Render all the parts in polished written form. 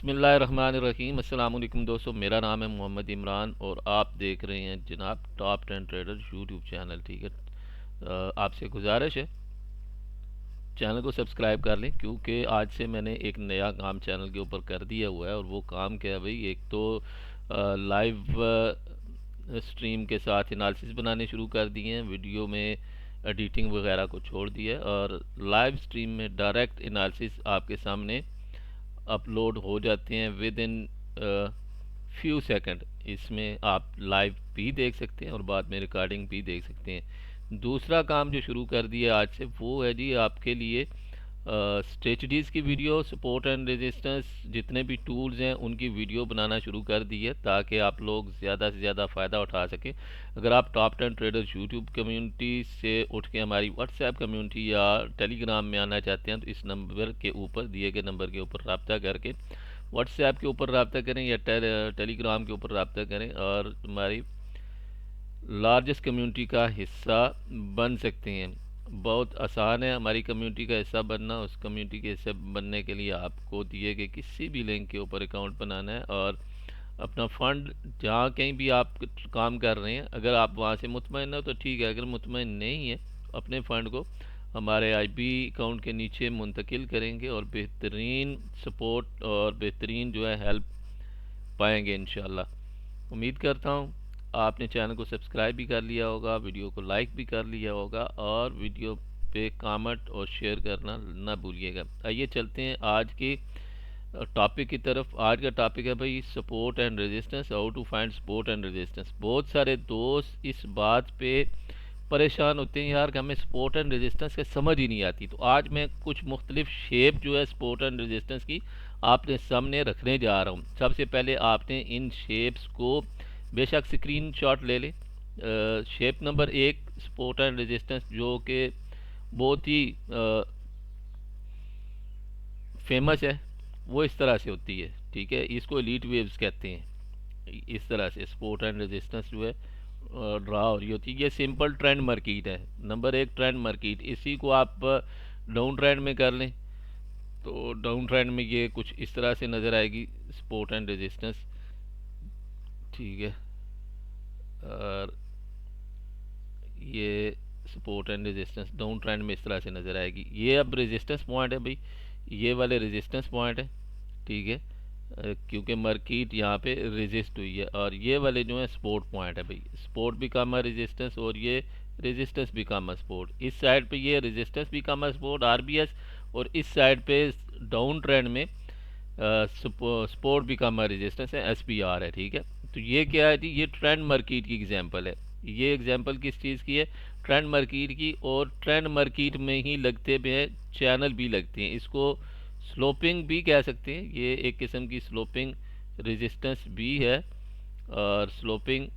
बिस्मिल्लाहिर्रहमानिर्रहीम। अस्सलाम वालेकुम दोस्तों, मेरा नाम है मोहम्मद इमरान और आप देख रहे हैं जनाब टॉप 10 ट्रेडर यूट्यूब चैनल। ठीक है, आपसे गुजारिश है चैनल को सब्सक्राइब कर लें, क्योंकि आज से मैंने एक नया काम चैनल के ऊपर कर दिया हुआ है। और वो काम क्या है भाई, एक तो लाइव स्ट्रीम के साथ एनालिसिस बनाने शुरू कर दिए हैं, वीडियो में एडिटिंग वगैरह को छोड़ दिया है, और लाइव स्ट्रीम में डायरेक्ट एनालिसिस आपके सामने अपलोड हो जाते हैं विद इन फ्यू सेकंड। इसमें आप लाइव भी देख सकते हैं और बाद में रिकॉर्डिंग भी देख सकते हैं। दूसरा काम जो शुरू कर दिया आज से, वो है जी आपके लिए स्ट्रेटजीज़ की वीडियो, सपोर्ट एंड रेजिस्टेंस, जितने भी टूल्स हैं उनकी वीडियो बनाना शुरू कर दी है, ताकि आप लोग ज़्यादा से ज़्यादा फ़ायदा उठा सकें। अगर आप टॉप 10 ट्रेडर्स यूट्यूब कम्युनिटी से उठ के हमारी व्हाट्सएप कम्युनिटी या टेलीग्राम में आना चाहते हैं, तो इस नंबर के ऊपर, दिए गए नंबर के ऊपर रब्ता करके व्हाट्सएप के ऊपर रब्ता करें या टेलीग्राम के ऊपर रब्ता करें और हमारी लार्जेस्ट कम्युनिटी का हिस्सा बन सकते हैं। बहुत आसान है हमारी कम्युनिटी का हिस्सा बनना। उस कम्युनिटी के हिस्से बनने के लिए आपको दिए गए किसी भी लिंक के ऊपर अकाउंट बनाना है और अपना फ़ंड, जहाँ कहीं भी आप काम कर रहे हैं, अगर आप वहाँ से मुतमईन हो तो ठीक है, अगर मुतमईन नहीं है अपने फ़ंड को हमारे आईबी अकाउंट के नीचे मुंतकिल करेंगे और बेहतरीन सपोर्ट और बेहतरीन जो है हेल्प पाएंगे इंशाल्लाह। उम्मीद करता हूँ आपने चैनल को सब्सक्राइब भी कर लिया होगा, वीडियो को लाइक भी कर लिया होगा और वीडियो पे कमेंट और शेयर करना ना भूलिएगा। आइए चलते हैं आज के टॉपिक की तरफ। आज का टॉपिक है भाई support and resistance, how to find support and resistance. बहुत सारे दोस्त इस बात पे परेशान होते हैं यार कि हमें सपोर्ट एंड रेजिस्टेंस का समझ ही नहीं आती। तो आज मैं कुछ मुख्तलिफ शेप जो है सपोर्ट एंड रेजिस्टेंस की आपने सामने रखने जा रहा हूँ। सबसे पहले आपने इन शेप्स को बेशक स्क्रीन शॉट ले लें। Shape number 1 support and resistance, जो कि बहुत ही फेमस है, वो इस तरह से होती है। ठीक है, इसको एलीट वेव्स कहते हैं। इस तरह से सपोर्ट एंड रेजिस्टेंस जो है ड्रा हो रही होती है। ये सिंपल ट्रेंड मार्केट है, नंबर 1 ट्रेंड मार्केट। इसी को आप डाउन ट्रेंड में कर लें तो डाउन ट्रेंड में ये कुछ इस तरह से नज़र आएगी सपोर्ट एंड रेजिस्टेंस। ठीक है, और ये support and resistance down trend में इस तरह से नज़र आएगी। ये अब रेजिस्टेंस पॉइंट है भाई, ये वाले रेजिस्टेंस पॉइंट है। ठीक है, क्योंकि मार्केट यहाँ पे रेजिस्ट हुई है, और ये वाले जो है सपोर्ट पॉइंट है भाई। सपोर्ट भी कम है रेजिस्टेंस, और ये रेजिस्टेंस भी कम है सपोर्ट। इस साइड पे ये रेजिस्टेंस भी कम है सपोर्ट आरबीएस, और इस साइड पे डाउन ट्रेंड में सपोर्ट भी कम है रेजिस्टेंस है एसपीआर है। ठीक है, तो ये क्या है जी, ये ट्रेंड मार्केट की एग्जांपल है। ये एग्जांपल किस चीज़ की है, ट्रेंड मार्केट की। और ट्रेंड मार्केट में ही लगते भी हैं चैनल भी लगते हैं, इसको स्लोपिंग भी कह सकते हैं। ये एक किस्म की स्लोपिंग रेजिस्टेंस भी है और स्लोपिंग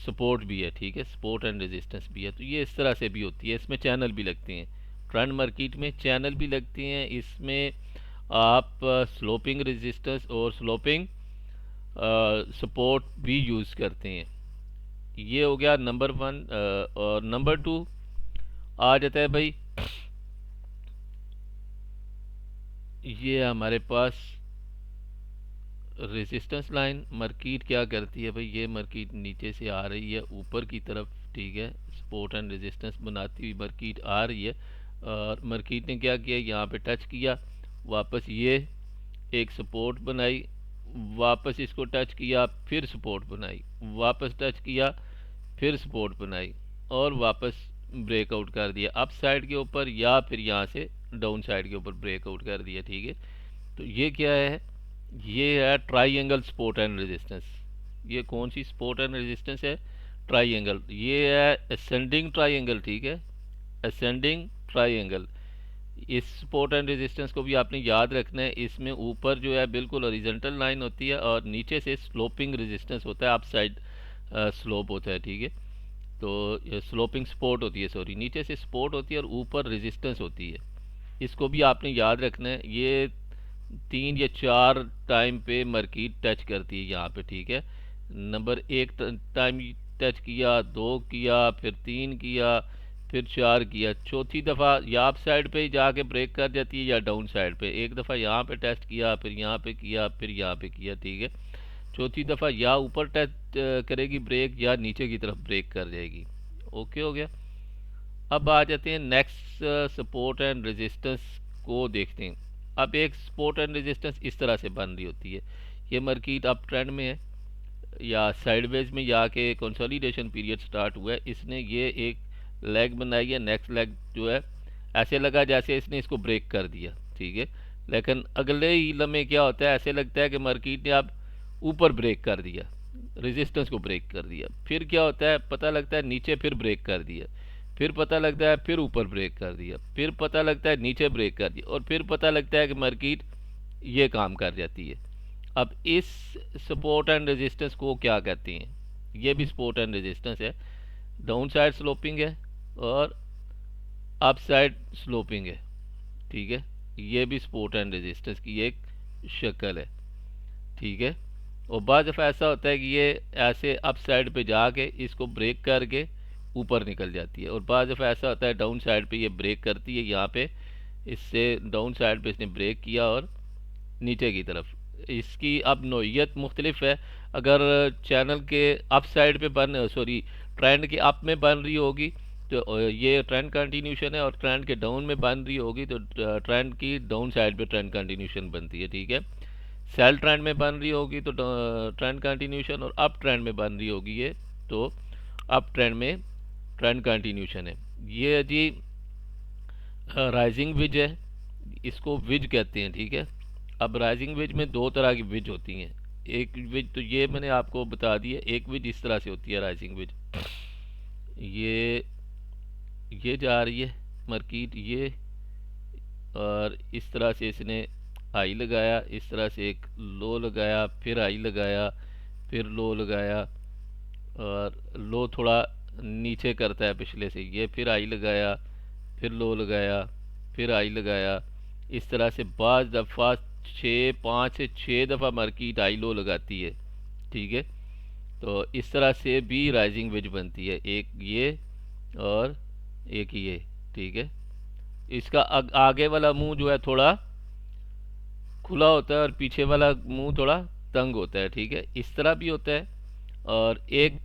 सपोर्ट भी है। ठीक है, सपोर्ट एंड रेजिस्टेंस भी है। तो ये इस तरह से भी होती है, इसमें चैनल भी लगते हैं। ट्रेंड मार्केट में चैनल भी लगते हैं, इसमें आप स्लोपिंग रेजिस्टेंस और स्लोपिंग सपोर्ट भी यूज़ करते हैं। ये हो गया नंबर 1। और नंबर 2 आ जाता है भाई, ये हमारे पास रेजिस्टेंस लाइन। मार्केट क्या करती है भाई, ये मार्केट नीचे से आ रही है ऊपर की तरफ। ठीक है, सपोर्ट एंड रेजिस्टेंस बनाती हुई मार्केट आ रही है, और मार्केट ने क्या किया, यहाँ पे टच किया, वापस ये एक सपोर्ट बनाई, वापस इसको टच किया, फिर सपोर्ट बनाई, वापस टच किया, फिर सपोर्ट बनाई, और वापस ब्रेकआउट कर दिया अप साइड के ऊपर, या फिर यहाँ से डाउन साइड के ऊपर ब्रेकआउट कर दिया। ठीक है, तो ये क्या है, ये है ट्राइंगल सपोर्ट एंड रेजिस्टेंस। ये कौन सी सपोर्ट एंड रेजिस्टेंस है, ट्राइंगल। ये है असेंडिंग ट्राइंगल। ठीक है, असेंडिंग ट्राइंगल। इस सपोर्ट एंड रेजिस्टेंस को भी आपने याद रखना है। इसमें ऊपर जो है बिल्कुल हॉरिजॉन्टल लाइन होती है और नीचे से स्लोपिंग रेजिस्टेंस होता है, अप साइड स्लोप होता है। ठीक है, तो स्लोपिंग सपोर्ट होती है, सॉरी, नीचे से सपोर्ट होती है और ऊपर रेजिस्टेंस होती है। इसको भी आपने याद रखना है। ये 3 या 4 टाइम पे मार्केट टच करती है यहाँ पे। ठीक है, नंबर 1 टाइम टच किया, 2 किया, फिर 3 किया, फिर 4 किया, चौथी दफ़ा या अप साइड पे ही जाके ब्रेक कर जाती है या डाउन साइड पे। एक दफ़ा यहाँ पे टेस्ट किया, फिर यहाँ पे किया, फिर यहाँ पे किया, ठीक है। चौथी दफ़ा या ऊपर टेस्ट करेगी ब्रेक या नीचे की तरफ ब्रेक कर जाएगी। ओके हो गया। अब आ जाते हैं नेक्स्ट सपोर्ट एंड रेजिस्टेंस को देखते हैं। अब एक सपोर्ट एंड रेजिस्टेंस इस तरह से बन रही होती है। ये मार्केट अप ट्रेंड में है या साइडवेज में जाके कंसोलिडेशन पीरियड स्टार्ट हुआ है, इसने ये एक लेग बनाई है। नेक्स्ट लेग जो है ऐसे लगा जैसे इसने इसको ब्रेक कर दिया, ठीक है। लेकिन अगले ही लम्हे क्या होता है, ऐसे लगता है कि मार्केट ने अब ऊपर ब्रेक कर दिया, रेजिस्टेंस को ब्रेक कर दिया। फिर क्या होता है, पता लगता है नीचे फिर ब्रेक कर दिया, फिर पता लगता है फिर ऊपर ब्रेक कर दिया, फिर पता लगता है नीचे ब्रेक कर दिया, और फिर पता लगता है कि मार्केट ये काम कर जाती है। अब इस सपोर्ट एंड रेजिस्टेंस को क्या कहते हैं, ये भी सपोर्ट एंड रेजिस्टेंस है। डाउन साइड स्लोपिंग है और अप साइड स्लोपिंग है, ठीक है। ये भी सपोर्ट एंड रेजिस्टेंस की एक शक्ल है, ठीक है। और बाद दफ़ा ऐसा होता है कि ये ऐसे अप साइड पे जाके इसको ब्रेक करके ऊपर निकल जाती है, और बाद दफ़ा ऐसा होता है डाउन साइड पे ये ब्रेक करती है। यहाँ पे इससे डाउन साइड पे इसने ब्रेक किया और नीचे की तरफ। इसकी अब नोयत मुख्तलिफ है। अगर चैनल के अप साइड पे ट्रेंड के अप में बन रही होगी तो ये ट्रेंड कंटिन्यूशन है, और ट्रेंड के डाउन में बन रही होगी तो ट्रेंड की डाउन साइड पे ट्रेंड कंटिन्यूशन बनती है, ठीक है। सेल ट्रेंड में बन रही होगी तो ट्रेंड कंटिन्यूशन, और अप ट्रेंड में बन रही होगी ये तो अप ट्रेंड में ट्रेंड कंटिन्यूशन है। ये जी राइजिंग विज है, इसको विज कहते हैं, ठीक है। अब राइजिंग वेज में दो तरह की विज होती हैं। एक विज तो ये मैंने आपको बता दी है, एक विज इस तरह से होती है राइजिंग विज। ये जा रही है मार्केट ये, और इस तरह से इसने हाई लगाया, इस तरह से एक लो लगाया, फिर हाई लगाया, फिर लो लगाया, और लो थोड़ा नीचे करता है पिछले से, ये फिर हाई लगाया, फिर लो लगाया, फिर हाई लगाया। इस तरह से बाज़ दफ़ा 5 से 6 दफ़ा मार्केट हाई लो लगाती है, ठीक है। तो इस तरह से भी राइजिंग वेज बनती है, एक ये और एक ये, ठीक है। इसका आगे वाला मुंह जो है थोड़ा खुला होता है और पीछे वाला मुंह थोड़ा तंग होता है, ठीक है। इस तरह भी होता है, और एक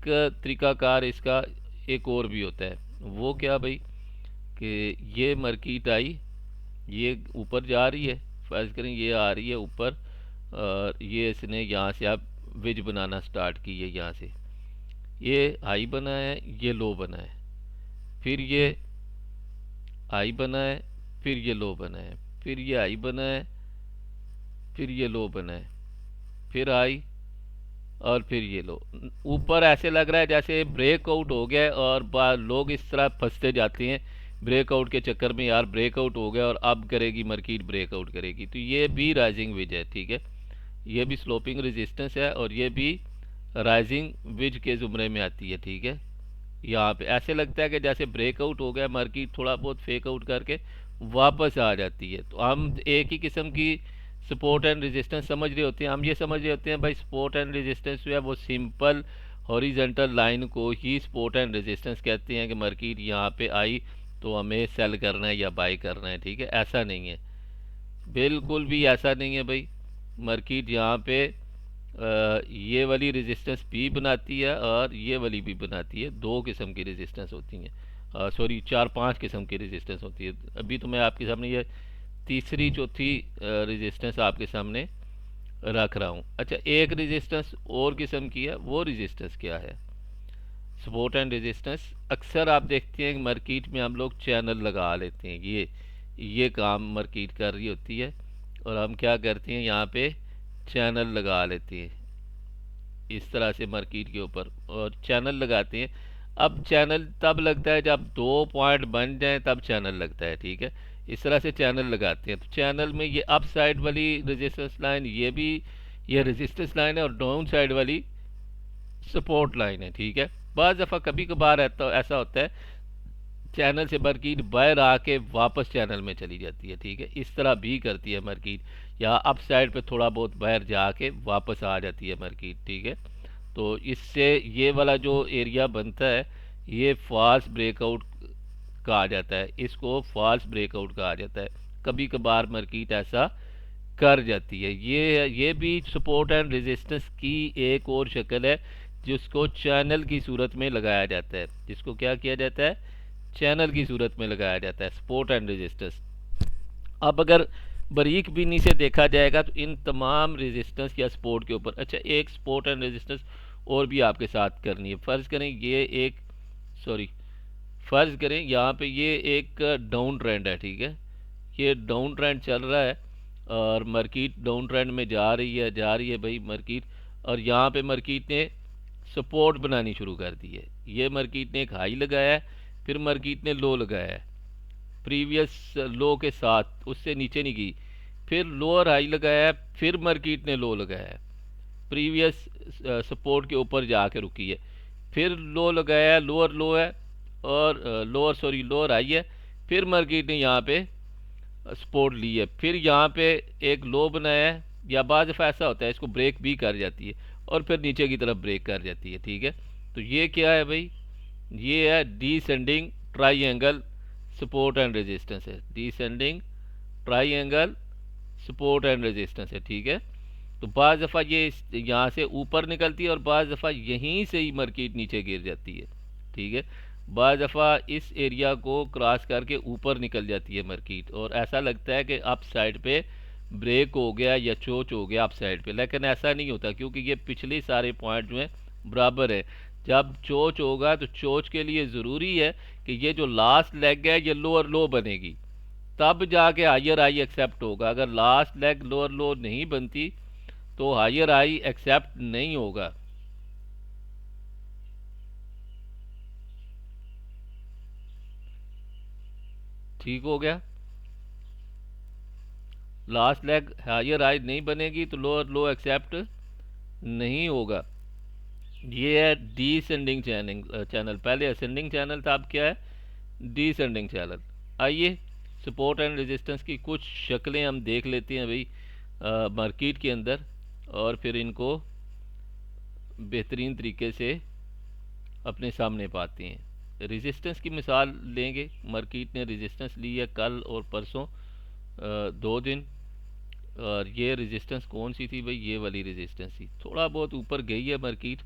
तरीकाकार इसका एक और भी होता है। वो क्या भाई, कि ये मार्केट आई, ये ऊपर जा रही है, फर्ज करें ये आ रही है ऊपर, और ये इसने यहाँ से आप विज बनाना स्टार्ट की है। यहाँ से ये हाई बना है, ये लो बना है, फिर ये हाई बना है, फिर ये लो बना है, फिर ये हाई बना है, फिर ये लो बना है, फिर हाई, और फिर ये लो। ऊपर ऐसे लग रहा है जैसे ब्रेकआउट हो गया है, और लोग इस तरह फंसते जाते हैं ब्रेकआउट के चक्कर में, यार ब्रेकआउट हो गया और अब करेगी मार्केट ब्रेकआउट करेगी। तो ये भी राइजिंग विज है, ठीक है। ये भी स्लोपिंग रेजिस्टेंस है, और ये भी राइजिंग विज के ज़ुमरे में आती है, ठीक है। यहाँ पे ऐसे लगता है कि जैसे ब्रेकआउट हो गया, मार्केट थोड़ा बहुत फेक आउट करके वापस आ जाती है। तो हम एक ही किस्म की सपोर्ट एंड रेजिस्टेंस समझ रहे होते हैं। हम ये समझ रहे होते हैं भाई सपोर्ट एंड रेजिस्टेंस जो है वो सिंपल हॉरिजेंटल लाइन को ही सपोर्ट एंड रेजिस्टेंस कहते हैं, कि मार्केट यहाँ पे आई तो हमें सेल करना है या बाई करना है, ठीक है। ऐसा नहीं है, बिल्कुल भी ऐसा नहीं है भाई। मार्केट यहाँ पे ये वाली रेजिस्टेंस भी बनाती है और ये वाली भी बनाती है। दो किस्म की रेजिस्टेंस होती हैं, 4-5 किस्म की रेजिस्टेंस होती है। अभी तो मैं आपके सामने ये तीसरी चौथी रेजिस्टेंस आपके सामने रख रहा हूँ। अच्छा, एक रेजिस्टेंस और किस्म की है, वो रेजिस्टेंस क्या है, सपोर्ट एंड रेजिस्टेंस। अक्सर आप देखते हैं कि मार्केट में हम लोग चैनल लगा लेते हैं, ये काम मार्केट कर रही होती है, और हम क्या करते हैं यहाँ पे चैनल लगा लेते हैं इस तरह से मार्केट के ऊपर, और चैनल लगाते हैं। अब चैनल तब लगता है जब 2 पॉइंट बन जाए, तब चैनल लगता है, ठीक है। इस तरह से चैनल लगाते हैं। तो चैनल में ये अप साइड वाली रेजिस्टेंस लाइन, ये रेजिस्टेंस लाइन है, और डाउन साइड वाली सपोर्ट लाइन है, ठीक है। बाज़ दफ़ा कभी कभार ऐसा होता है चैनल से मार्केट बाहर आके वापस चैनल में चली जाती है, ठीक है। इस तरह भी करती है मार्केट, या अप साइड पे थोड़ा बहुत बाहर जाके वापस आ जाती है मार्केट, ठीक है। तो इससे ये वाला जो एरिया बनता है, ये फास्ट ब्रेकआउट कहा जाता है, इसको फॉल्स ब्रेकआउट कहा जाता है। कभी कभार मार्केट ऐसा कर जाती है। ये भी सपोर्ट एंड रेजिस्टेंस की एक और शक्ल है जिसको चैनल की सूरत में लगाया जाता है। जिसको क्या किया जाता है, चैनल की सूरत में लगाया जाता है, सपोर्ट एंड रेजिस्टेंस। अब अगर बारीक बीनी से देखा जाएगा तो इन तमाम रेजिस्टेंस या सपोर्ट के ऊपर, अच्छा एक सपोर्ट एंड रेजिस्टेंस और भी आपके साथ करनी है। फ़र्ज़ करें ये एक फ़र्ज़ करें यहाँ पे ये एक डाउन ट्रेंड है, ठीक है, ये डाउन ट्रेंड चल रहा है और मार्केट डाउन ट्रेंड में जा रही है भाई मार्केट। और यहाँ पे मार्केट ने सपोर्ट बनानी शुरू कर दी है। ये मार्केट ने एक हाई लगाया है, फिर मार्केट ने लो लगाया है प्रीवियस लो के साथ, उससे नीचे नहीं गई, फिर लोअर हाई लगाया है, फिर मार्केट ने लो लगाया है, प्रीवियस सपोर्ट के ऊपर जाके रुकी है, फिर लो लगाया है, लोअर लो है और लोअर हाई है, फिर मार्केट ने यहाँ पे सपोर्ट ली है, फिर यहाँ पे एक लो बनाया है, या बाज़ दफ़ा ऐसा होता है इसको ब्रेक भी कर जाती है और फिर नीचे की तरफ ब्रेक कर जाती है, ठीक है। तो ये क्या है भाई, ये है descending triangle support and resistance है, descending triangle support and resistance है, ठीक है। तो बाज़ दफ़ा ये यहाँ से ऊपर निकलती है और बाज़ दफ़ा यहीं से ही मार्केट नीचे गिर जाती है, ठीक है। बाज़ दफ़ा इस एरिया को क्रॉस करके ऊपर निकल जाती है मार्केट और ऐसा लगता है कि अप साइड पे ब्रेक हो गया या चोच हो गया अप साइड पे, लेकिन ऐसा नहीं होता क्योंकि ये पिछले सारे पॉइंट जो हैं बराबर है। जब चोच होगा तो चोच के लिए ज़रूरी है कि ये जो लास्ट लेग है ये लोअर लो बनेगी, तब जाके हायर हाई एक्सेप्ट होगा। अगर लास्ट लेग लोअर लो नहीं बनती तो हायर हाई एक्सेप्ट नहीं होगा। ठीक हो गया, लास्ट लेग हायर हाई नहीं बनेगी तो लोअर लो एक्सेप्ट नहीं होगा। ये है डिसेंडिंग चैनल, पहले असेंडिंग चैनल था, अब क्या है, डिसेंडिंग चैनल। आइए सपोर्ट एंड रेजिस्टेंस की कुछ शक्लें हम देख लेते हैं भाई मार्केट के अंदर, और फिर इनको बेहतरीन तरीके से अपने सामने पाते हैं। रेजिस्टेंस की मिसाल लेंगे, मार्केट ने रेजिस्टेंस ली है कल और परसों 2 दिन, और ये रेजिस्टेंस कौन सी थी भाई, ये वाली रेजिस्टेंस थी। थोड़ा बहुत ऊपर गई है मार्केट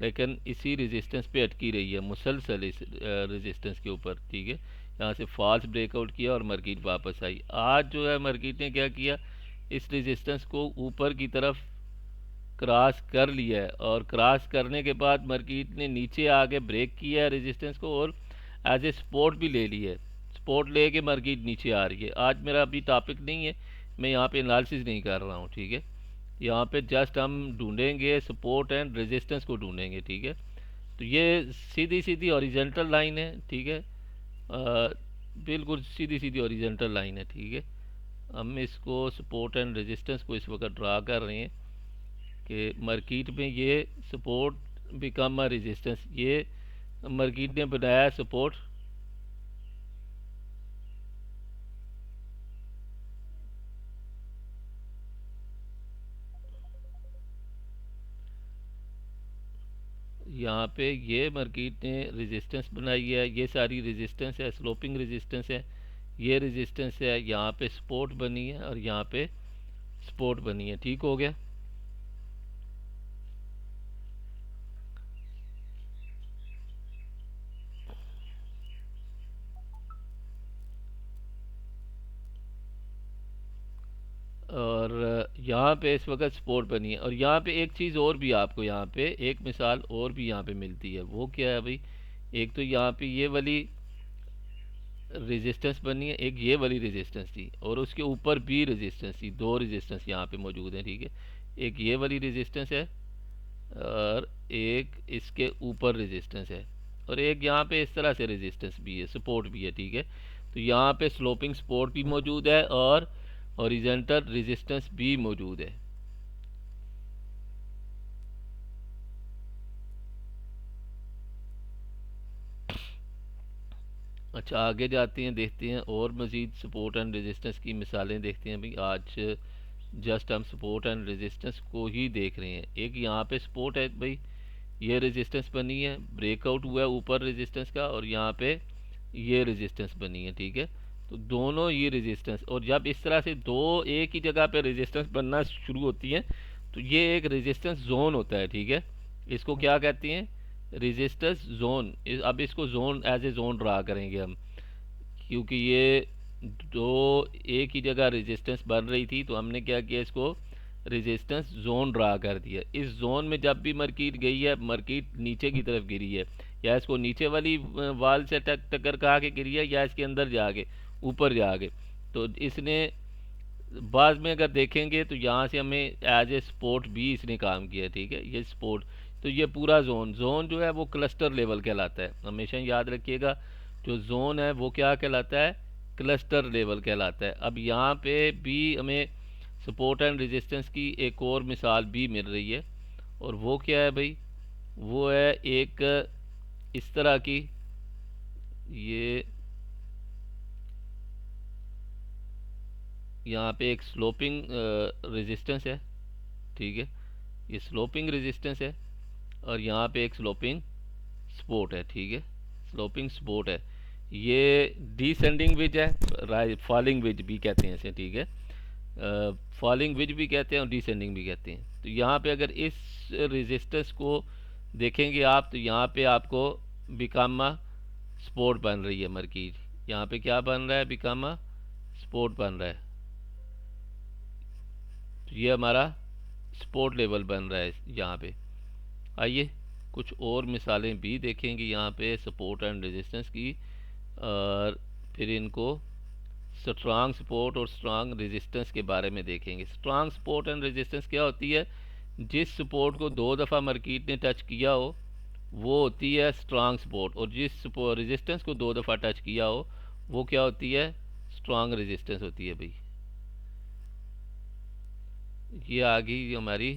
लेकिन इसी रेजिस्टेंस पे अटकी रही है मुसलसल इस रेजिस्टेंस के ऊपर, ठीक है। यहाँ से फॉल्स ब्रेकआउट किया और मार्केट वापस आई। आज जो है मार्केट ने क्या किया, इस रेजिस्टेंस को ऊपर की तरफ क्रॉस कर लिया है और क्रॉस करने के बाद मार्केट ने नीचे आके ब्रेक किया है रेजिस्टेंस को और एज ए सपोर्ट भी ले ली है। सपोर्ट लेके मार्केट नीचे आ रही है। आज मेरा अभी टॉपिक नहीं है, मैं यहाँ पे एनालिसिस नहीं कर रहा हूँ, ठीक है। यहाँ पे जस्ट हम ढूंढेंगे सपोर्ट एंड रेजिस्टेंस को ढूंढेंगे, ठीक है। तो ये सीधी सीधी हॉरिजॉन्टल लाइन है, ठीक है, बिल्कुल सीधी सीधी हॉरिजॉन्टल लाइन है, ठीक है। हम इसको सपोर्ट एंड रेजिस्टेंस को इस वक्त ड्रा कर रहे हैं कि मार्केट में ये सपोर्ट बिकम अ रेजिस्टेंस, ये मार्केट ने बनाया सपोर्ट, यहाँ पे ये मार्केट ने रेजिस्टेंस बनाई है, ये सारी रेजिस्टेंस है, स्लोपिंग रेजिस्टेंस है, ये रेजिस्टेंस है, यहाँ पे सपोर्ट बनी है और यहाँ पे सपोर्ट बनी है, ठीक हो गया। और यहाँ पे इस वक्त सपोर्ट बनी है और यहाँ पे एक चीज़ और भी आपको यहाँ पे एक मिसाल और भी यहाँ पे मिलती है, वो क्या है भाई, एक तो यहाँ पे ये वाली रेजिस्टेंस बनी है, एक ये वाली रेजिस्टेंस थी और उसके ऊपर भी रेजिस्टेंस थी, दो रेजिस्टेंस यहाँ पे मौजूद हैं, ठीक है। एक ये वाली रेजिस्टेंस है और एक इसके ऊपर रेजिस्टेंस है और एक यहाँ पे इस तरह से रेजिस्टेंस भी है, सपोर्ट भी है, ठीक है। तो यहाँ पे स्लोपिंग सपोर्ट भी मौजूद है और हॉरिजॉन्टल रेजिस्टेंस भी मौजूद है। अच्छा आगे जाते हैं, देखते हैं और मज़ीद सपोर्ट एंड रेजिस्टेंस की मिसालें देखते हैं भाई। आज जस्ट हम सपोर्ट एंड रेजिस्टेंस को ही देख रहे हैं। एक यहाँ पे सपोर्ट है भाई, ये रेजिस्टेंस बनी है, ब्रेकआउट हुआ है ऊपर रेजिस्टेंस का और यहाँ पे ये रेजिस्टेंस बनी है, ठीक है। तो दोनों ये रेजिस्टेंस, और जब इस तरह से दो एक ही जगह पे रेजिस्टेंस बनना शुरू होती हैं तो ये एक रेजिस्टेंस जोन होता है, ठीक है। इसको क्या कहती हैं? Resistance zone. अब इसको zone as a zone draw करेंगे हम, क्योंकि ये दो एक ही जगह रेजिस्टेंस बन रही थी तो हमने क्या किया, इसको रेजिस्टेंस जोन ड्रा कर दिया। इस जोन में जब भी मरकीट गई है, मरकीट नीचे की तरफ गिरी है, या इसको नीचे वाली वाल से टक्कर खा के गिरी है, या इसके अंदर जाके ऊपर जाके, तो इसने बाद में अगर देखेंगे तो यहाँ से हमें एज ए स्पोर्ट भी इसने काम किया, ठीक है। ये स्पोर्ट, तो ये पूरा जोन जो है वो क्लस्टर लेवल कहलाता है, हमेशा याद रखिएगा। जो जोन है वो क्या कहलाता है? क्लस्टर लेवल कहलाता है। अब यहाँ पे भी हमें सपोर्ट एंड रेजिस्टेंस की एक और मिसाल भी मिल रही है, और वो क्या है भाई? वो है एक इस तरह की, ये यहाँ पे एक स्लोपिंग रेजिस्टेंस है, ठीक है। ये स्लोपिंग रेजिस्टेंस है, और यहाँ पे एक स्लोपिंग सपोर्ट है, ठीक है। स्लोपिंग सपोर्ट है, ये डिसेंडिंग विज है, फॉलिंग विज भी कहते हैं इसे, ठीक है। फॉलिंग विज भी कहते हैं और डिसेंडिंग भी कहते हैं। तो यहाँ पे अगर इस रेजिस्टेंस को देखेंगे आप, तो यहाँ पे आपको बिकामा सपोर्ट बन रही है मरकीज। यहाँ पे क्या बन रहा है? बिकामा सपोर्ट बन रहा है। तो ये हमारा सपोर्ट लेवल बन रहा है यहाँ पे। आइए कुछ और मिसालें भी देखेंगे यहाँ पे सपोर्ट एंड रेजिस्टेंस की, और फिर इनको स्ट्रांग सपोर्ट और स्ट्रांग रेजिस्टेंस के बारे में देखेंगे। स्ट्रांग सपोर्ट एंड रेजिस्टेंस क्या होती है? जिस सपोर्ट को 2 दफ़ा मार्केट ने टच किया हो वो होती है स्ट्रांग सपोर्ट, और जिस रेजिस्टेंस को 2 दफ़ा टच किया हो वो क्या होती है? स्ट्रांग रेजिस्टेंस होती है भाई। ये आ गई हमारी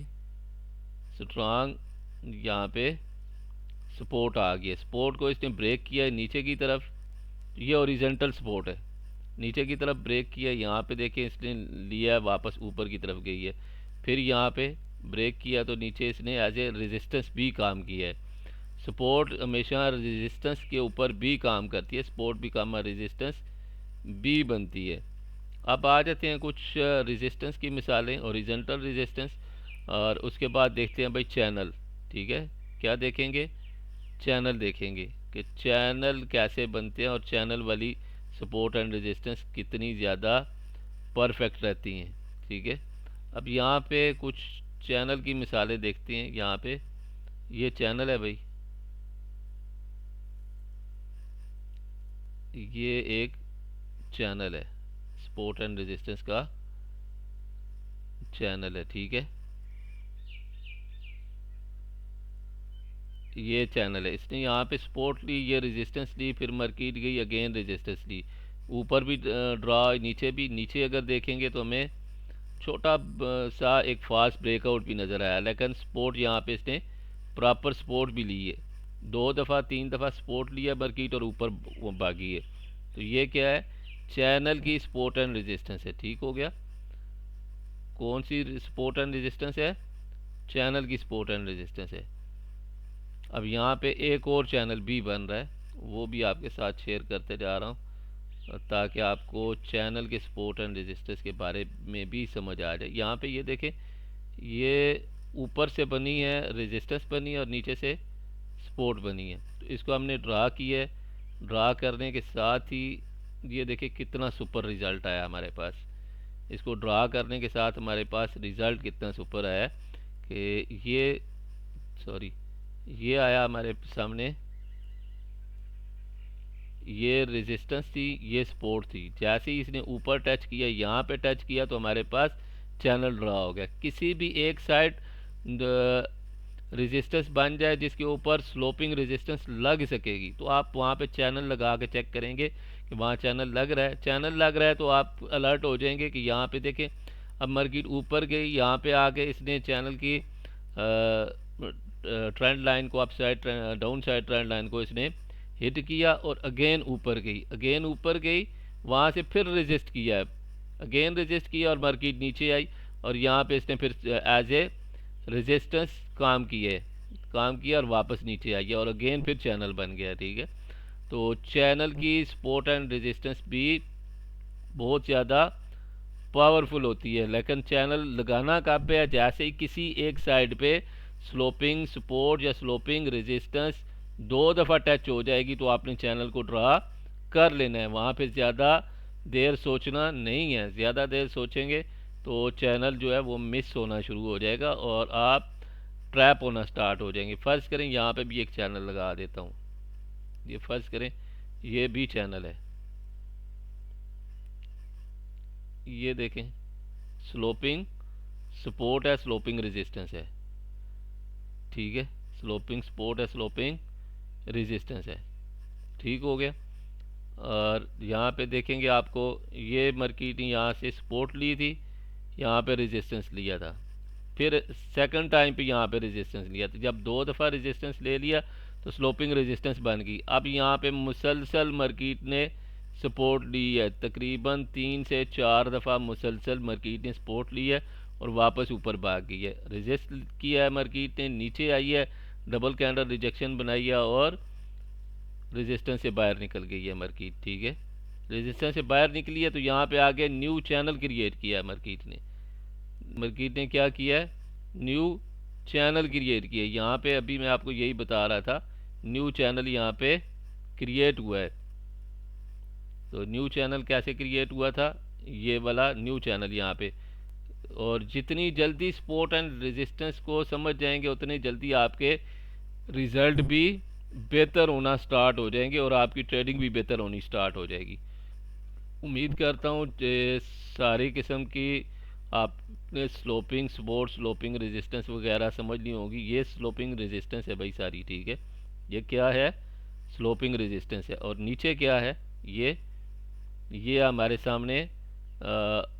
स्ट्रांग, यहाँ पे सपोर्ट आ गया। सपोर्ट को इसने ब्रेक किया है नीचे की तरफ, ये ओरिजेंटल सपोर्ट है, नीचे की तरफ ब्रेक किया। यहाँ पे देखिए इसने लिया वापस ऊपर की तरफ गई है, फिर यहाँ पे ब्रेक किया तो नीचे इसने एज ए रेजिस्टेंस भी काम किया है। सपोर्ट हमेशा रेजिस्टेंस के ऊपर भी काम करती है, सपोर्ट भी काम रेजिस्टेंस भी बनती है। अब आ जाते हैं कुछ रेजिस्टेंस की मिसालें, ओरिजेंटल रेजिस्टेंस, और उसके बाद देखते हैं भाई चैनल, ठीक है। क्या देखेंगे? चैनल देखेंगे कि चैनल कैसे बनते हैं, और चैनल वाली सपोर्ट एंड रेजिस्टेंस कितनी ज़्यादा परफेक्ट रहती हैं, ठीक है। अब यहाँ पे कुछ चैनल की मिसालें देखते हैं। यहाँ पे ये चैनल है भाई, ये एक चैनल है, सपोर्ट एंड रेजिस्टेंस का चैनल है, ठीक है। ये चैनल है, इसने यहाँ पे सपोर्ट ली, ये रेजिस्टेंस ली, फिर मार्केट गई, अगेन रेजिस्टेंस ली, ऊपर भी ड्रा, नीचे भी। नीचे अगर देखेंगे तो हमें छोटा सा एक फास्ट ब्रेकआउट भी नज़र आया, लेकिन सपोर्ट यहाँ पे इसने प्रॉपर सपोर्ट भी ली है। 2 दफ़ा 3 दफ़ा सपोर्ट लिया मार्केट और ऊपर भागी है। तो ये क्या है? चैनल की सपोर्ट एंड रेजिस्टेंस है, ठीक हो गया। कौन सी सपोर्ट एंड रेजिस्टेंस है? चैनल की सपोर्ट एंड रेजिस्टेंस है। अब यहाँ पे एक और चैनल भी बन रहा है, वो भी आपके साथ शेयर करते जा रहा हूँ ताकि आपको चैनल के सपोर्ट एंड रेजिस्टेंस के बारे में भी समझ आ जाए। यहाँ पे ये देखें, ये ऊपर से बनी है रेजिस्टेंस बनी है और नीचे से सपोर्ट बनी है। तो इसको हमने ड्रा किया है, ड्रा करने के साथ ही ये देखें कितना सुपर रिज़ल्ट आया हमारे पास। इसको ड्रा करने के साथ हमारे पास रिज़ल्ट कितना सुपर आया कि ये आया हमारे सामने, ये रेजिस्टेंस थी, ये सपोर्ट थी। जैसे ही इसने ऊपर टच किया, यहाँ पे टच किया, तो हमारे पास चैनल ड्रा हो गया। किसी भी एक साइड रेजिस्टेंस बन जाए जिसके ऊपर स्लोपिंग रेजिस्टेंस लग सकेगी, तो आप वहाँ पे चैनल लगा के चेक करेंगे कि वहाँ चैनल लग रहा है। चैनल लग रहा है तो आप अलर्ट हो जाएंगे कि यहाँ पे देखें अब मार्केट ऊपर गई, यहाँ पे आके इसने चैनल की ट्रेंड लाइन को, up side down side trend line को इसने हिट किया और अगेन ऊपर गई, वहाँ से फिर रेजिस्ट किया है, अगेन रेजिस्ट किया और मार्केट नीचे आई, और यहाँ पे इसने फिर एज ए रेजिस्टेंस काम किया और वापस नीचे आई है, और अगेन फिर चैनल बन गया, ठीक है। तो चैनल की सपोर्ट एंड रेजिस्टेंस भी बहुत ज़्यादा पावरफुल होती है, लेकिन चैनल लगाना कहाँ पे है, जैसे ही किसी एक साइड पे स्लोपिंग सपोर्ट या स्लोपिंग रेजिस्टेंस 2 दफ़ा टच हो जाएगी तो आपने चैनल को ड्रा कर लेना है। वहाँ पे ज़्यादा देर सोचना नहीं है, ज़्यादा देर सोचेंगे तो चैनल जो है वो मिस होना शुरू हो जाएगा और आप ट्रैप होना स्टार्ट हो जाएंगे। फ़र्ज़ करें यहाँ पे भी एक चैनल लगा देता हूँ, ये फ़र्ज़ करें ये भी चैनल है, ये देखें स्लोपिंग सपोर्ट है, स्लोपिंग रेजिस्टेंस है, ठीक है, स्लोपिंग सपोर्ट है, स्लोपिंग रेजिस्टेंस है, ठीक हो गया। और यहाँ पे देखेंगे आपको ये मार्केट यहाँ से सपोर्ट ली थी, यहाँ पे रेजिस्टेंस लिया था, फिर सेकंड टाइम पे यहाँ पे रेजिस्टेंस लिया था। जब 2 दफ़ा रेजिस्टेंस ले लिया तो स्लोपिंग रेजिस्टेंस बन गई। अब यहाँ पे मुसलसल मार्केट ने सपोर्ट ली है, तकरीबन 3 से 4 दफ़ा मुसलसल मार्केट ने सपोर्ट ली है और वापस ऊपर भाग गई है। रेजिस्ट किया है मार्केट ने, नीचे आई है, डबल कैंडल रिजेक्शन बनाई है और रेजिस्टेंस से बाहर निकल गई है मार्केट, ठीक है। रेजिस्टेंस से बाहर निकली है तो यहाँ पे आगे न्यू चैनल क्रिएट किया है मार्केट ने क्या किया है, न्यू चैनल क्रिएट किया है। यहाँ पे अभी मैं आपको यही बता रहा था, न्यू चैनल यहाँ पे क्रिएट हुआ है। तो न्यू चैनल कैसे क्रिएट हुआ था, ये वाला न्यू चैनल यहाँ पे। और जितनी जल्दी सपोर्ट एंड रेजिस्टेंस को समझ जाएंगे उतनी जल्दी आपके रिज़ल्ट भी बेहतर होना स्टार्ट हो जाएंगे और आपकी ट्रेडिंग भी बेहतर होनी स्टार्ट हो जाएगी। उम्मीद करता हूँ सारी किस्म की आपने स्लोपिंग सपोर्ट स्लोपिंग रेजिस्टेंस वगैरह समझ ली होगी। ये स्लोपिंग रेजिस्टेंस है भाई सारी, ठीक है। ये क्या है, स्लोपिंग रेजिस्टेंस है। और नीचे क्या है, ये हमारे सामने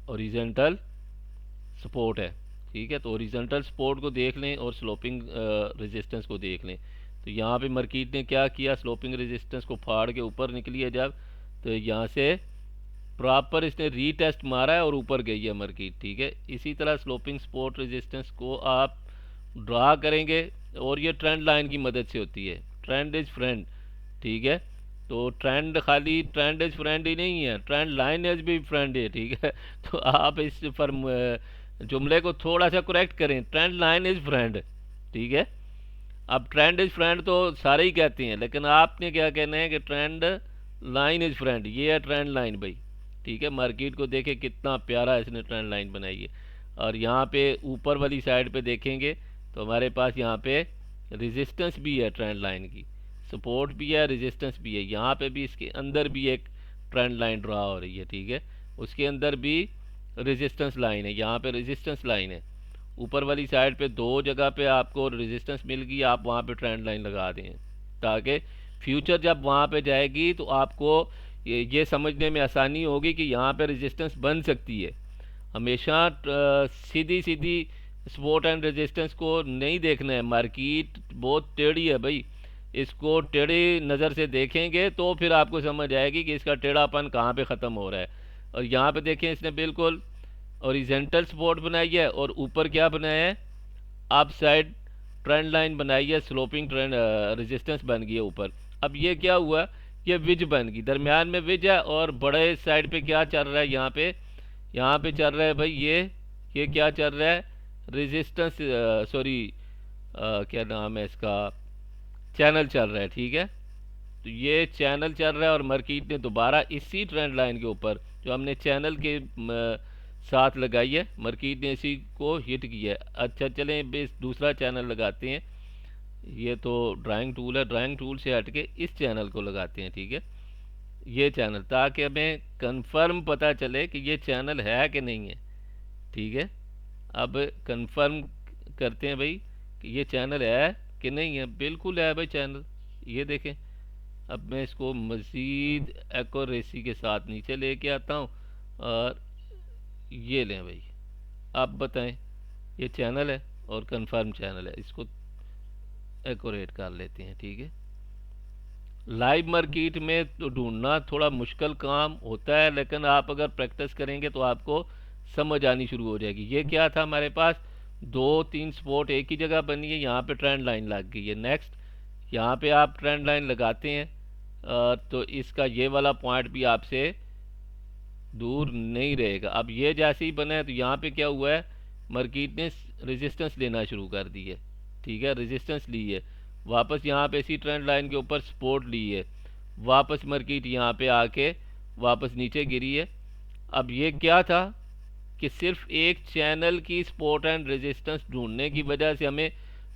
ओरिजेंटल सपोर्ट है, ठीक है। तो ओरिजेंटल सपोर्ट को देख लें और स्लोपिंग रेजिस्टेंस को देख लें। तो यहाँ पे मार्केट ने क्या किया, स्लोपिंग रेजिस्टेंस को फाड़ के ऊपर निकली है जब, तो यहाँ से प्रॉपर इसने रीटेस्ट मारा है और ऊपर गई है मार्केट, ठीक है। इसी तरह स्लोपिंग सपोर्ट रेजिस्टेंस को आप ड्रा करेंगे और ये ट्रेंड लाइन की मदद से होती है। ट्रेंड इज फ्रेंड, ठीक है। तो ट्रेंड खाली ट्रेंड इज फ्रेंड ही नहीं है, ट्रेंड लाइन इज भी फ्रेंड है, ठीक है। तो आप इस पर जुमले को थोड़ा सा करेक्ट करें, ट्रेंड लाइन इज फ्रेंड, ठीक है। अब ट्रेंड इज फ्रेंड तो सारे ही कहते हैं, लेकिन आपने क्या कहना है कि ट्रेंड लाइन इज फ्रेंड। ये है ट्रेंड लाइन भाई, ठीक है। मार्केट को देखें कितना प्यारा इसने ट्रेंड लाइन बनाई है। और यहाँ पे ऊपर वाली साइड पे देखेंगे तो हमारे पास यहाँ पे रेजिस्टेंस भी है ट्रेंड लाइन की, सपोर्ट भी है, रेजिस्टेंस भी है। यहाँ पे भी इसके अंदर भी एक ट्रेंड लाइन ड्रा हो रही है, ठीक है। उसके अंदर भी रेजिस्टेंस लाइन है, यहाँ पे रेजिस्टेंस लाइन है। ऊपर वाली साइड पे 2 जगह पे आपको रेजिस्टेंस मिल गई, आप वहाँ पे ट्रेंड लाइन लगा दें ताकि फ्यूचर जब वहाँ पे जाएगी तो आपको ये समझने में आसानी होगी कि यहाँ पे रेजिस्टेंस बन सकती है। हमेशा सीधी सीधी सपोर्ट एंड रेजिस्टेंस को नहीं देखना है, मार्केट बहुत टेढ़ी है भाई। इसको टेढ़ी नज़र से देखेंगे तो फिर आपको समझ आएगी कि इसका टेढ़ापन कहाँ पे ख़त्म हो रहा है। और यहाँ पे देखें इसने बिल्कुल ओरिजेंटल सपोर्ट बनाई है और ऊपर क्या बनाया है, अप साइड ट्रेंड लाइन बनाई है, स्लोपिंग ट्रेंड रेजिस्टेंस बन गई है ऊपर। अब ये क्या हुआ, ये विज बन गई, दरमियान में विज है और बड़े साइड पे क्या चल रहा है, यहाँ पे चल रहा है भाई ये क्या चल रहा है, रेजिस्टेंस सॉरी क्या नाम है इसका, चैनल चल रहा है, ठीक है। तो ये चैनल चल रहा है और मार्केट ने दोबारा इसी ट्रेंड लाइन के ऊपर जो हमने चैनल के साथ लगाई है, मार्केट ने इसी को हिट किया है। अच्छा चलें बेस दूसरा चैनल लगाते हैं, ये तो ड्राइंग टूल है, ड्राइंग टूल से हट के इस चैनल को लगाते हैं, ठीक है। ये चैनल, ताकि हमें कंफर्म पता चले कि ये चैनल है कि नहीं है, ठीक है। अब कंफर्म करते हैं भाई कि ये चैनल है कि नहीं है। बिल्कुल है भाई चैनल, ये देखें। अब मैं इसको मज़ीद एक्यूरेसी के साथ नीचे लेके आता हूँ और ये लें भाई, आप बताएं, ये चैनल है और कंफर्म चैनल है, इसको एक्यूरेट कर लेते हैं, ठीक है। लाइव मार्केट में तो ढूंढना थोड़ा मुश्किल काम होता है, लेकिन आप अगर प्रैक्टिस करेंगे तो आपको समझ आनी शुरू हो जाएगी। ये क्या था, हमारे पास 2-3 स्पॉट एक ही जगह बनी है, यहाँ पे ट्रेंड लाइन लग गई है। नेक्स्ट यहाँ पे आप ट्रेंड लाइन लगाते हैं, तो इसका ये वाला पॉइंट भी आपसे दूर नहीं रहेगा। अब ये जैसे ही बना है तो यहाँ पे क्या हुआ है, मार्केट ने रेजिस्टेंस लेना शुरू कर दी है, ठीक है, रेजिस्टेंस ली है, वापस यहाँ पे इसी ट्रेंड लाइन के ऊपर सपोर्ट ली है, वापस मार्केट यहाँ पे आके वापस नीचे गिरी है। अब ये क्या था कि सिर्फ एक चैनल की सपोर्ट एंड रेजिस्टेंस ढूंढने की वजह से हमें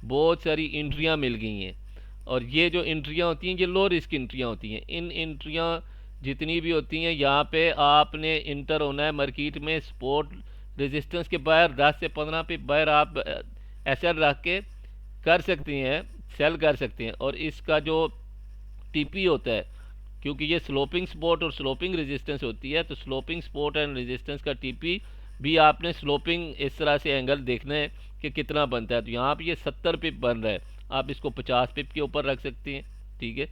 बहुत सारी एंट्रियां मिल गई हैं, और ये जो एंट्रियां होती हैं ये लो रिस्क एंट्रियां होती हैं। इन एंट्रियां जितनी भी होती हैं यहाँ पे आपने इंटर होना है मार्केट में सपोर्ट रेजिस्टेंस के बाहर 10 से 15 पे बाहर आप ऐसा रख के कर सकते हैं, सेल कर सकते हैं। और इसका जो टीपी होता है, क्योंकि ये स्लोपिंग सपोर्ट और स्लोपिंग रेजिस्टेंस होती है, तो स्लोपिंग सपोर्ट एंड रेजिस्टेंस का टीपी भी आपने स्लोपिंग इस तरह से एंगल देखना है कि कितना बनता है। तो यहाँ पे ये 70 पिप बन रहा है, आप इसको 50 पिप के ऊपर रख सकते हैं, ठीक है।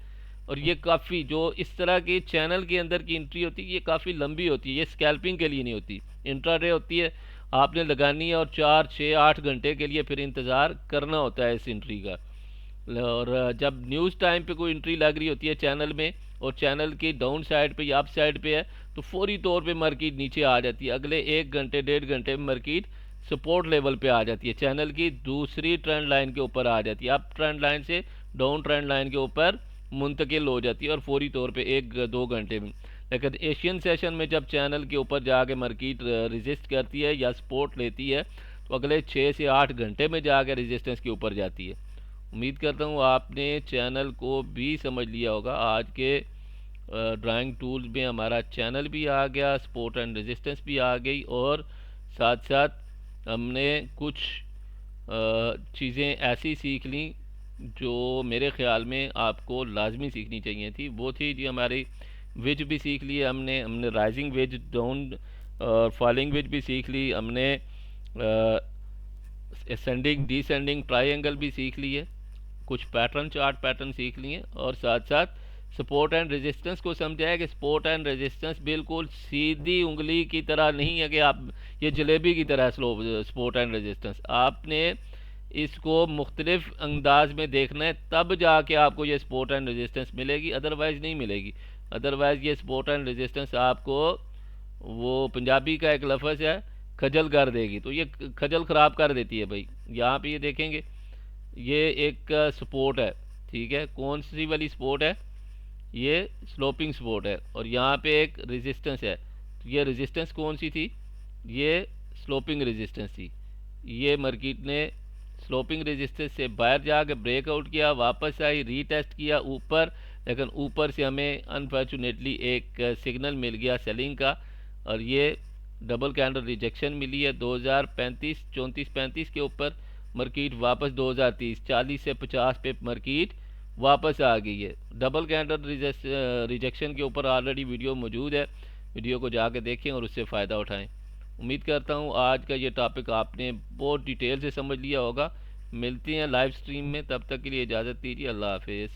और ये काफ़ी जो इस तरह की चैनल के अंदर की एंट्री होती है ये काफ़ी लंबी होती है, ये स्कैल्पिंग के लिए नहीं होती, इंट्राडे होती है, आपने लगानी है और 4 6 8 घंटे के लिए फिर इंतज़ार करना होता है इस एंट्री का। और जब न्यूज़ टाइम पे कोई एंट्री लग रही होती है चैनल में और चैनल की डाउन साइड पे या अप साइड पे है तो फौरी तौर पे मार्केट नीचे आ जाती है, अगले 1 घंटे 1.5 घंटे में मार्केट सपोर्ट लेवल पे आ जाती है, चैनल की दूसरी ट्रेंड लाइन के ऊपर आ जाती है, अप ट्रेंड लाइन से डाउन ट्रेंड लाइन के ऊपर मुंतकिल हो जाती है और फौरी तौर पे 1-2 घंटे में। लेकिन एशियन सेशन में जब चैनल के ऊपर जाके मार्केट रेजिस्ट करती है या सपोर्ट लेती है तो अगले 6 से 8 घंटे में जाके रेजिस्टेंस के ऊपर जाती है। उम्मीद करता हूँ आपने चैनल को भी समझ लिया होगा। आज के ड्राइंग टूल्स में हमारा चैनल भी आ गया, सपोर्ट एंड रेजिस्टेंस भी आ गई, और साथ साथ हमने कुछ चीज़ें ऐसी सीख ली जो मेरे ख़्याल में आपको लाजमी सीखनी चाहिए थी। वो थी जी हमारी वेज भी सीख ली हमने राइजिंग वेज, डाउन और फॉलिंग वेज भी सीख ली हमने, असेंडिंग डिसेंडिंग ट्रायंगल भी सीख ली है, कुछ पैटर्न चार्ट पैटर्न सीख लिए, और साथ साथ सपोर्ट एंड रेजिस्टेंस को समझा है कि सपोर्ट एंड रेजिस्टेंस बिल्कुल सीधी उंगली की तरह नहीं है कि आप ये जलेबी की तरह सपोर्ट एंड रेजिस्टेंस, आपने इसको मुख्तलिफ अंदाज में देखना है, तब जाके आपको ये सपोर्ट एंड रेजिस्टेंस मिलेगी, अदरवाइज़ नहीं मिलेगी। अदरवाइज़ ये सपोर्ट एंड रेजिस्टेंस आपको, वो पंजाबी का एक लफ्ज़ है, खजल कर देगी, तो ये खजल ख़राब कर देती है भाई। यहाँ पे ये देखेंगे ये एक सपोर्ट है, ठीक है, कौन सी वाली सपोर्ट है, ये स्लोपिंग सपोर्ट है, और यहाँ पे एक रेजिस्टेंस है, तो ये रेजिस्टेंस कौन सी थी, ये स्लोपिंग रेजिस्टेंस थी। ये मार्केट ने स्लोपिंग रेजिस्टेंस से बाहर जाकर ब्रेकआउट किया, वापस आई, रीटेस्ट किया ऊपर, लेकिन ऊपर से हमें अनफॉर्चुनेटली एक सिग्नल मिल गया सेलिंग का, और ये डबल कैंडल रिजेक्शन मिली है 2035 34 35 के ऊपर। मार्केट वापस 2030 40 से 50 पे मार्केट वापस आ गई है। डबल कैंडल रिजेक्शन के ऊपर ऑलरेडी वीडियो मौजूद है, वीडियो को जाके देखें और उससे फ़ायदा उठाएं। उम्मीद करता हूँ आज का ये टॉपिक आपने बहुत डिटेल से समझ लिया होगा। मिलते हैं लाइव स्ट्रीम में, तब तक के लिए इजाज़त दीजिए, अल्लाह हाफिज़।